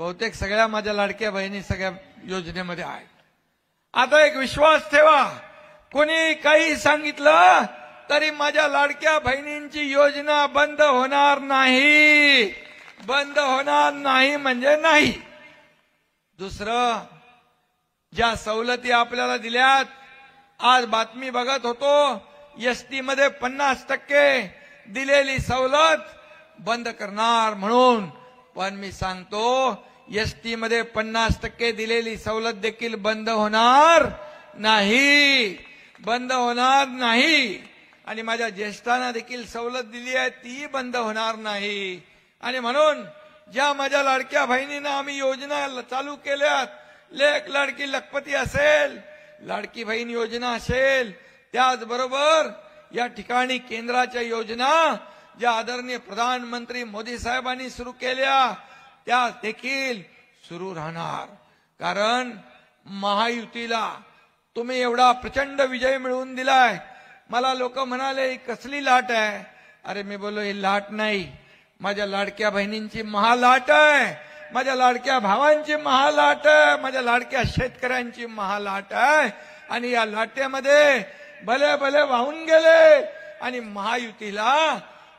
बहुतेक सगळ्या माझ्या लाडक्या बहिणी सगळ्या योजनेमध्ये आहेत. आता एक विश्वास ठेवा, कोणी काही सांगितलं तरी माझ्या लाडक्या बहिणींची योजना बंद होणार नाही. बंद होणार नाही म्हणजे नाही. दुसरं, ज्या सवलती आपल्याला दिल्यात, आज बातमी बघत होतो एसटी मध्ये 50% दिलेली सवलत बंद करणार म्हणून. पण मी सांगतो एसटी मध्ये 50% दिलेली सवलत देखील बंद होणार नाही. बंद होणार नाही. आणि माझ्या ज्येष्ठांना देखील सवलत दिली आहे ती बंद होणार नाही. आणि म्हणून ज्या माझ्या लाडक्या बहिणींना आम्ही योजना चालू केल्यात, लेक लाडकी लखपती असेल, लाडकी बहीण योजना असेल, त्याचबरोबर या ठिकाणी केंद्राच्या योजना ज्या आदरणीय प्रधानमंत्री मोदी साहेबांनी सुरू केल्या त्या देखील सुरू राहणार. कारण महायुतीला तुम्ही एवढा प्रचंड विजय मिळवून दिलाय. मला लोक म्हणाले ही कसली लाट आहे. अरे मी बोललो ही लाट नाही, माझ्या लाडक्या बहिणींची महालाट आहे, माझ्या लाडक्या भावांची महालाट आहे, माझ्या लाडक्या शेतकऱ्यांची महालाट आहे. आणि या लाटेमध्ये भले भले वाहून गेले आणि महायुतीला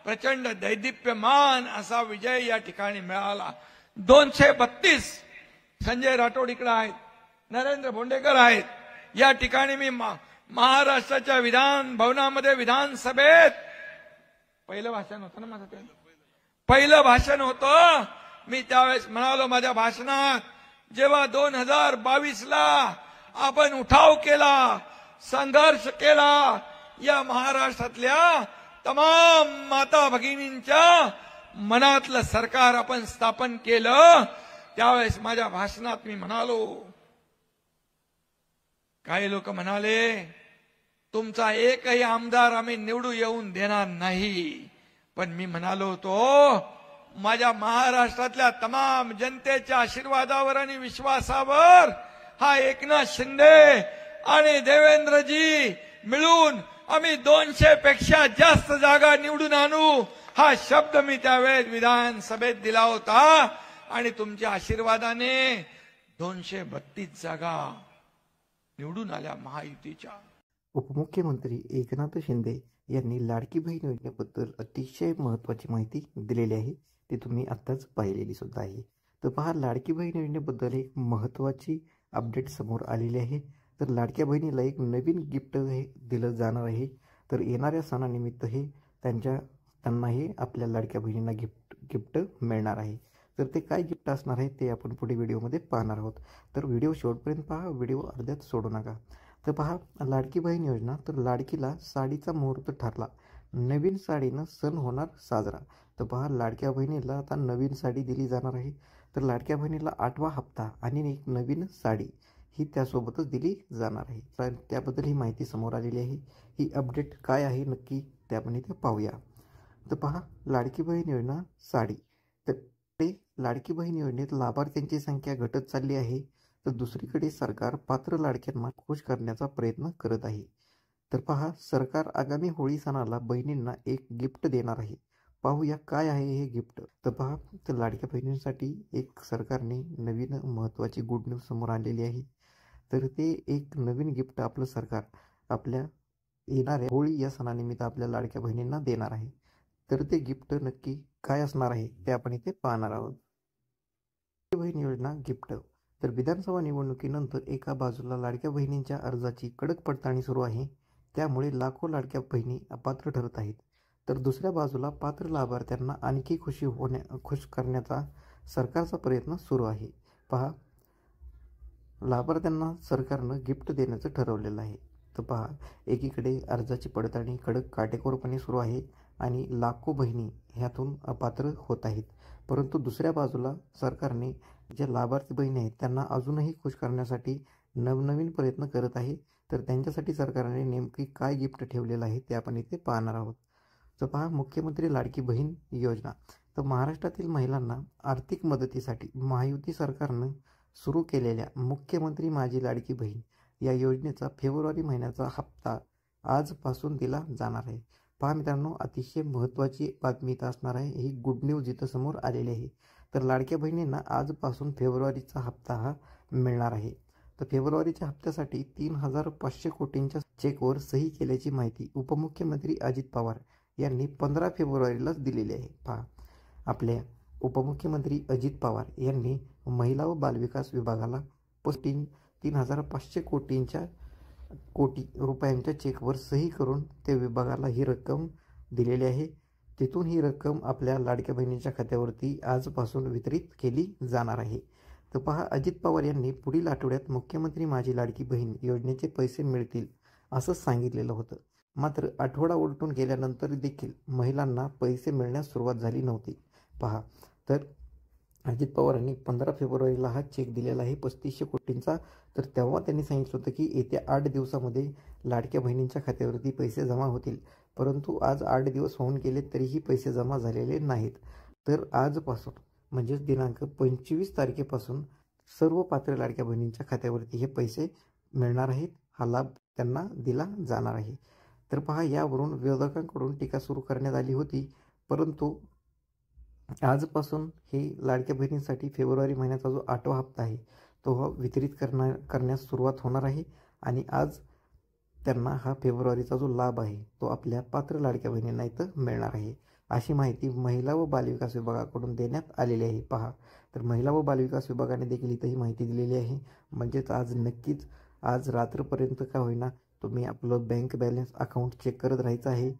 प्रचंड दैदिप्यमान असा विजय या ठिकाणी मिळाला. 232 संजय राठोड इकडे आहेत, नरेंद्र भोंडेकर आहेत. या ठिकाणी मी महाराष्ट्राच्या विधान भवनामध्ये विधानसभेत पहिलं भाषण होतं ना माझं, ते पहिलं भाषण होतं. मी त्यावेळेस म्हणालो माझ्या भाषणात, जेव्हा 2022ला आपण उठाव केला, संघर्ष केला, या महाराष्ट्रातल्या तमाम माता भगिनींच्या मनातलं सरकार आपण स्थापन केलं, त्यावेळेस माझ्या भाषणात मी म्हणालो, काही लोक म्हणाले तुमचा एकही आमदार आम्ही निवडून येऊन देणार नाही. पण मी म्हणालो होतो माझ्या महाराष्ट्रातल्या तमाम जनतेच्या आशीर्वादावर आणि विश्वासावर हा एकनाथ शिंदे आणि देवेंद्रजी मिळून आम्ही 200 पेक्षा जास्त जागा निवडून आणू, हा शब्द मी त्यावेळेस विधानसभेत दिला होता. आणि तुमच्या आशीर्वादाने 232 जागा निवडून आल्या महायुतीच्या. उपमुख्यमंत्री एकनाथ शिंदे यांनी लाडकी बहीण योजनेबद्दल अतिशय महत्त्वाची माहिती दिलेली आहे. ती तुम्ही आत्ताच पाहिलेली सुद्धा आहे. तर पहा, लाडकी बहीण योजनेबद्दल एक महत्त्वाची अपडेट समोर आलेली आहे. तर लाडक्या बहिणीला एक नवीन गिफ्ट हे दिलं जाणार आहे. तर येणाऱ्या सणानिमित्त हे त्यांनाही आपल्या लाडक्या बहिणींना गिफ्ट मिळणार आहे. तर ते काय गिफ्ट असणार आहे ते आपण पुढे व्हिडिओमध्ये पाहणार आहोत. तर व्हिडिओ शेवटपर्यंत पहा, व्हिडिओ अर्ध्यात सोडू नका. तर पहा, लाडकी बहीण योजना. तर लाडकीला साडीचा मुहूर्त ठरला, नवीन साडीनं सण होणार साजरा. तर पहा, लाडक्या बहिणीला आता नवीन साडी दिली जाणार आहे. तर लाडक्या बहिणीला 8वा हप्ता आणि एक नवीन साडी ही त्यासोबतच दिली जाणार आहे. तर त्याबद्दल ही माहिती समोर आलेली आहे. ही अपडेट काय आहे नक्की ते आपण इथे पाहूया. तर पहा, लाडकी बहीण योजना साडी. तर ते लाडकी बहीण योजनेत लाभार्थ्यांची संख्या घटत चालली आहे. तर दुसरीकडे सरकार पात्र लाडक्यांना खुश करण्याचा प्रयत्न करत आहे. तर पहा, सरकार आगामी होळी सणाला बहिणींना एक गिफ्ट देणार आहे. पाहूया काय आहे हे गिफ्ट. तर पहा, तर लाडक्या बहिणींसाठी एक सरकारने नवीन महत्त्वाची गुड न्यूज समोर आलेली आहे. तर ते एक नवीन गिफ्ट आपलं सरकार आपल्या येणाऱ्या होळी या सणानिमित्त आपल्या लाडक्या बहिणींना देणार आहे. तर ते गिफ्ट नक्की काय असणार आहे ते आपण इथे पाहणार आहोत. बहीण योजना गिफ्ट. तर विधानसभा निवडणुकीनंतर एका बाजूला लाडक्या बहिणींच्या अर्जाची कडक पडताळणी सुरू आहे, त्यामुळे लाखो लाडक्या बहिणी अपात्र ठरत आहेत. तर दुसऱ्या बाजूला पात्र लाभार्थ्यांना आणखी खुश करण्याचा सरकारचा प्रयत्न सुरू आहे. पहा, लाभार्थ्यांना सरकारनं गिफ्ट देण्याचं ठरवलेलं आहे. तर पहा, एकीकडे अर्जाची पडताळणी कडक काटेकोरपणे सुरू आहे आणि लाखो बहिणी ह्यातून अपात्र होत आहेत. परंतु दुसऱ्या बाजूला सरकारने ज्या लाभार्थी बहिणी आहेत त्यांना अजूनही खुश करण्यासाठी नवनवीन प्रयत्न करत आहे. तर त्यांच्यासाठी सरकारने नेमकी काय गिफ्ट ठेवलेलं आहे ते आपण इथे पाहणार आहोत. तर पहा, मुख्यमंत्री लाडकी बहीण योजना. तर महाराष्ट्रातील महिलांना आर्थिक मदतीसाठी महायुती सरकारनं सुरू केलेल्या मुख्यमंत्री माझी लाडकी बहीण या योजनेचा फेब्रुवारी महिन्याचा हप्ता आजपासून दिला जाणार आहे. पहा मित्रांनो, अतिशय महत्त्वाची बातमी इथं असणार आहे. ही गुड न्यूज इथं समोर आलेली आहे. तर लाडक्या बहिणींना आजपासून फेब्रुवारीचा हप्ता हा मिळणार आहे. तर फेब्रुवारीच्या हप्त्यासाठी 3,500 कोटींच्या चेकवर सही केल्याची माहिती उपमुख्यमंत्री अजित पवार यांनी 15 फेब्रुवारीलाच दिलेली आहे. पहा, आपल्या उपमुख्यमंत्री अजित पवार यांनी महिला व बालविकास विभागाला 3,500 कोटी रुपयांच्या चेकवर सही करून त्या विभागाला ही रक्कम दिलेली आहे. तिथून ही रक्कम आपल्या लाडक्या बहिणीच्या खात्यावरती आजपासून वितरित केली जाणार आहे. तर पहा, अजित पवार यांनी पुढील आठवड्यात मुख्यमंत्री माझी लाडकी बहीण योजनेचे पैसे मिळतील असं सांगितलेलं होतं. मात्र आठवडा उलटून गेल्यानंतर देखील महिलांना पैसे मिळण्यास सुरुवात झाली नव्हती. पहा, तर अजित पवारांनी 15 फेब्रुवारीला हा चेक दिलेला आहे 3500 कोटींचा. तर तेव्हा त्यांनी सांगितलं होतं की येत्या 8 दिवसामध्ये लाडक्या बहिणींच्या खात्यावरती पैसे जमा होतील. परंतु आज 8 दिवस होऊन गेले तरीही पैसे जमा झालेले नाहीत. तर आजपासून म्हणजेच दिनांक 25 तारखेपासून सर्व पात्र लाडक्या बहिणींच्या खात्यावरती हे पैसे मिळणार आहेत. हा लाभ त्यांना दिला जाणार आहे. तर पहा, यावरून विरोधकांकडून टीका सुरू करण्यात आली होती. परंतु आजपासून हे लाडक्या बहिणींसाठी फेब्रुवारी महिन्याचा जो 8वा हप्ता आहे तो वितरित करण्यास सुरुवात होणार आहे. आणि आज त्यांना हा फेब्रुवारीचा जो लाभ आहे तो आपल्या पात्र लाडक्या बहिणींना इथं मिळणार आहे, अशी माहिती महिला व बालविकास विभागाकडून देण्यात आलेली आहे. पहा, तर महिला व बालविकास विभागाने देखील इथं ही माहिती दिलेली आहे. म्हणजेच आज नक्कीच आज रात्रपर्यंत का होईना तुम्ही आपलं बँक बॅलन्स अकाउंट चेक करत राहायचं आहे.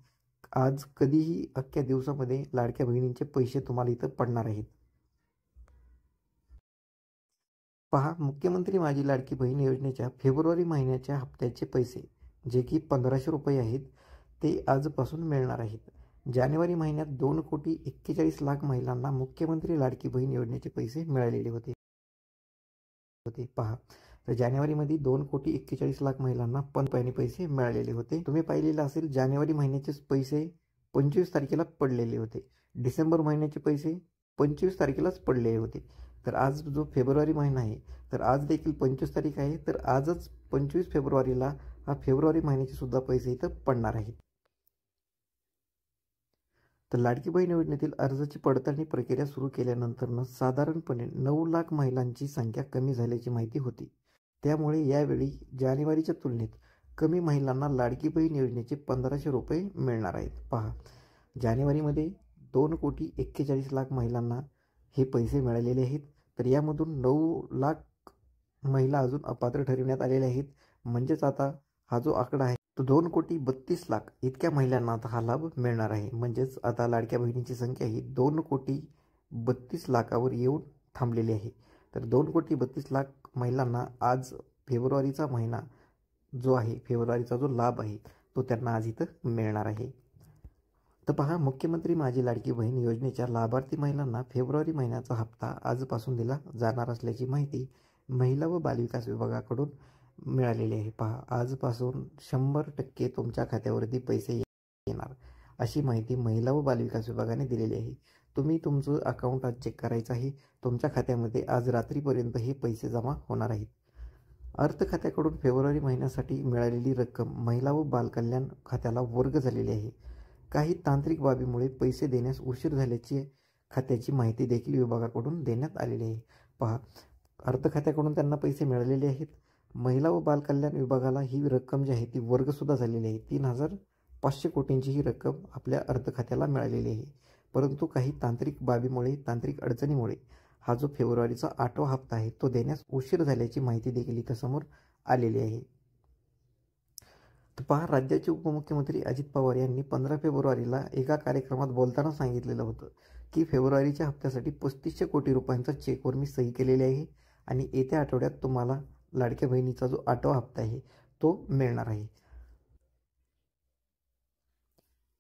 आज कधीही अख्ख्या दिवसामध्ये लाडक्या बहिणींचे पैसे तुम्हाला इथं पडणार आहेत. पहा, मुख्यमंत्री माझी लाडकी बहीण योजनेच्या फेब्रुवारी महिन्याच्या हप्त्याचे पैसे जे की 1500 रुपये आहेत ते आजपासून मिळणार आहेत. जानेवारी महिन्यात 2,41,00,000 महिलांना मुख्यमंत्री लाडकी बहीण योजनेचे पैसे मिळालेले होते. पहा, तर जानेवारीमध्ये 2,41,00,000 महिलांना 15 पैसे मिळालेले होते. तुम्ही पाहिलेलं असेल जानेवारी महिन्याचे पैसे 25 तारखेला पडलेले होते. डिसेंबर महिन्याचे पैसे 25 तारखेलाच पडलेले होते. तर आज जो फेब्रुवारी महिना आहे तर आज देखील 25 तारीख आहे. तर आजच 25 फेब्रुवारीला हा फेब्रुवारी महिन्याचे सुद्धा पैसे इथं पडणार आहेत. तर लाडकी बहीण योजनेतील अर्जाची पडताळणी प्रक्रिया सुरू केल्यानंतर साधारणपणे 9 लाख महिलांची संख्या कमी झाल्याची माहिती होती. त्यामुळे यावेळी जानेवारीच्या तुलनेत कमी महिलांना लाडकी बहीण योजनेचे 1500 रुपये मिळणार आहेत. पहा, जानेवारीमध्ये 2,41,00,000 महिलांना हे पैसे मिळालेले आहेत. तर यामधून 9 लाख महिला अजून अपात्र ठरविण्यात आलेल्या आहेत. म्हणजेच आता हा जो आकडा आहे तो 2,32,00,000 इतक्या महिलांना आता हा लाभ मिळणार आहे. म्हणजेच आता लाडक्या बहिणींची संख्या ही 2,32,00,000 येऊन थांबलेली आहे. तर 2,32,00,000 महिलांना आज फेब्रुवारीचा महिना जो आहे फेब्रुवारीचा जो लाभ आहे तो त्यांना आज इथं मिळणार आहे. तर पहा, मुख्यमंत्री माझी लाडकी बहीण योजनेच्या लाभार्थी महिलांना फेब्रुवारी महिन्याचा हप्ता आजपासून दिला जाणार असल्याची माहिती महिला व बालविकास विभागाकडून मिळालेली आहे. पहा, आजपासून 100% तुमच्या खात्यावरती पैसे येणार अशी माहिती महिला व बालविकास विभागाने दिलेली आहे. तुम्ही तुमचं अकाउंट आज चेक करायचं आहे. तुमच्या खात्यामध्ये आज रात्रीपर्यंत हे पैसे जमा होणार आहेत. अर्थ खात्याकडून फेब्रुवारी महिन्यासाठी मिळालेली रक्कम महिला व बालकल्याण खात्याला वर्ग झालेली आहे. काही तांत्रिक बाबीमुळे पैसे देण्यास उशीर झाल्याची खात्याची माहिती देखील विभागाकडून देण्यात आलेली आहे. पहा, अर्थ खात्याकडून त्यांना पैसे मिळालेले आहेत. महिला व बालकल्याण विभागाला ही रक्कम जी आहे ती वर्गसुद्धा झालेली आहे. 3,500 कोटींची ही रक्कम आपल्या अर्थ खात्याला मिळालेली आहे. परंतु काही तांत्रिक बाबीमुळे तांत्रिक अडचणीमुळे हा जो फेब्रुवारीचा 8वा हप्ता आहे तो देण्यास उशीर झाल्याची माहिती देखील इथं समोर आलेली आहे. तर पहा, राज्याचे उपमुख्यमंत्री अजित पवार यांनी 15 फेब्रुवारीला एका कार्यक्रमात बोलताना सांगितलेलं होतं की फेब्रुवारीच्या हप्त्यासाठी 3500 कोटी रुपयांचा चेकवर मी सही केलेली आहे आणि येत्या आठवड्यात तुम्हाला लाडक्या बहिणीचा जो 8वा हप्ता आहे तो मिळणार आहे.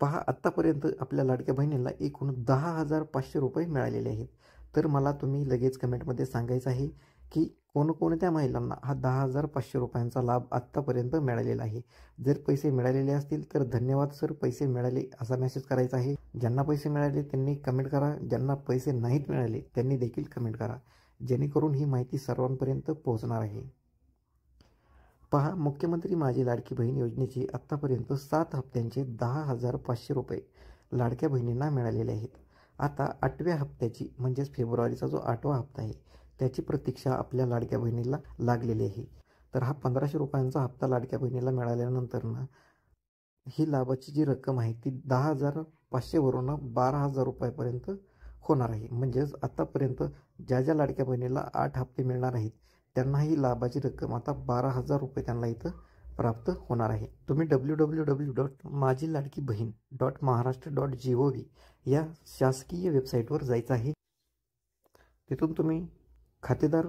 पहा, आत्तापर्यंत आपल्या लाडक्या बहिणीला एकूण 10,500 रुपये मिळालेले आहेत. तर मला तुम्ही लगेच कमेंटमध्ये सांगायचं आहे की कोणकोणत्या महिलांना हा 10,500 रुपयांचा लाभ आत्तापर्यंत मिळालेला आहे. जर पैसे मिळालेले असतील तर धन्यवाद सर, पैसे मिळाले असा मेसेज करायचा आहे. ज्यांना पैसे मिळाले त्यांनी कमेंट करा. ज्यांना पैसे नाहीत मिळाले त्यांनी देखील कमेंट करा, जेणेकरून ही माहिती सर्वांपर्यंत पोहोचणार आहे. पहा, मुख्यमंत्री माझी लाडकी बहीण योजनेचे आत्तापर्यंत 7 हप्त्यांचे 10,500 रुपये लाडक्या बहिणींना मिळालेले आहेत. आता 8व्या हप्त्याची म्हणजेच फेब्रुवारीचा जो 8वा हप्ता आहे त्याची प्रतीक्षा आपल्या लाडक्या बहिणीला लागलेली आहे. तर हा 1500 रुपयांचा हप्ता लाडक्या बहिणीला मिळाल्यानंतर ना ही लाभाची जी रक्कम आहे ती 10,500 वरून 12,000 रुपयापर्यंत होणार आहे. म्हणजेच आतापर्यंत ज्या ज्या लाडक्या बहिणीला 8 हप्ते मिळणार आहेत त्यांना ही लाभाची रक्कम आता 12,000 रुपये त्यांना इथं प्राप्त होणार आहे. तुम्ही www.माझीलाडकीबहीण.महाराष्ट्र.gov या शासकीय वेबसाईटवर जायचं आहे. तिथून तुम्ही खातेदार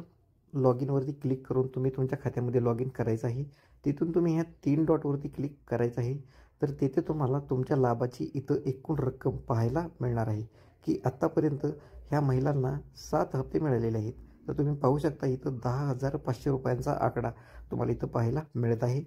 लॉग इनवरती क्लिक करून तुम्ही तुमच्या खात्यामध्ये लॉग इन करायचं आहे. तिथून तुम्ही ह्या 3 डॉटवरती क्लिक करायचं आहे. तर तेथे तुम्हाला तुमच्या लाभाची इथं एकूण रक्कम पाहायला मिळणार आहे की आत्तापर्यंत ह्या महिलांना 7 हप्ते मिळालेले आहेत. तर तुम्ही पाहू शकता इथं 10,500 रुपयांचा आकडा तुम्हाला इथं पाहायला मिळत आहे.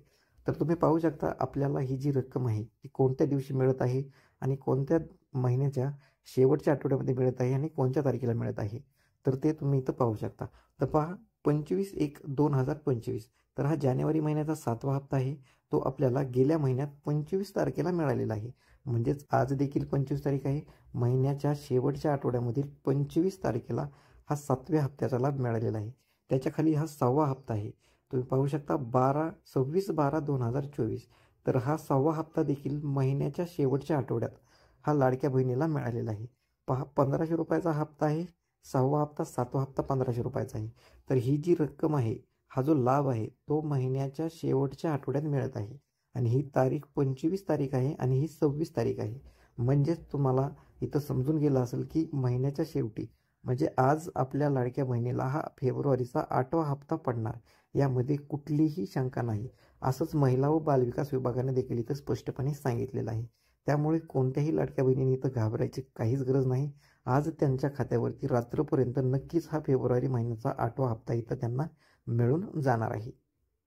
तर तुम्ही पाहू शकता आपल्याला ही जी रक्कम आहे ती कोणत्या दिवशी मिळत आहे आणि कोणत्या महिन्याच्या शेवटच्या आठवड्यामध्ये मिळत आहे आणि कोणत्या तारखेला मिळत आहे. तर ते तुम्ही इथं पाहू शकता. तर पहा 25/1/2025 तर हा जानेवारी महिन्याचा 7वा हप्ता आहे. तो आपल्याला गेल्या महिन्यात 25 तारखेला मिळालेला आहे. म्हणजेच आज देखील 25 तारीख आहे. महिन्याच्या शेवटच्या आठवड्यामधील 25 तारखेला हा 7व्या हप्त्याचा लाभ मिळालेला आहे. त्याच्या खाली हा 6वा हप्ता आहे. तुम्ही पाहू शकता 26/12/2024 तर हा 6वा हप्ता देखील महिन्याच्या शेवटच्या आठवड्यात हा लाडक्या बहिणीला मिळालेला आहे. पहा 1500 रुपयाचा हप्ता आहे. 6वा हप्ता 7वा हप्ता 1500 रुपयाचा आहे. तर ही जी रक्कम आहे हा जो लाभ आहे तो महिन्याच्या शेवटच्या आठवड्यात मिळत आहे आणि ही तारीख 25 तारीख आहे आणि ही 26 तारीख आहे. म्हणजेच तुम्हाला इथं समजून गेलं असेल की महिन्याच्या शेवटी म्हणजे आज आपल्या लाडक्या बहिणीला हा फेब्रुवारीचा 8वा हप्ता पडणार यामध्ये कुठलीही शंका नाही. असंच महिला व बालविकास विभागाने देखील इथं स्पष्टपणे सांगितलेलं आहे. त्यामुळे कोणत्याही लाडक्या बहिणीने इथं घाबरायची काहीच गरज नाही. आज त्यांच्या खात्यावरती रात्रपर्यंत नक्कीच हा फेब्रुवारी महिन्याचा 8वा हप्ता इथं त्यांना मिळून जाणार आहे.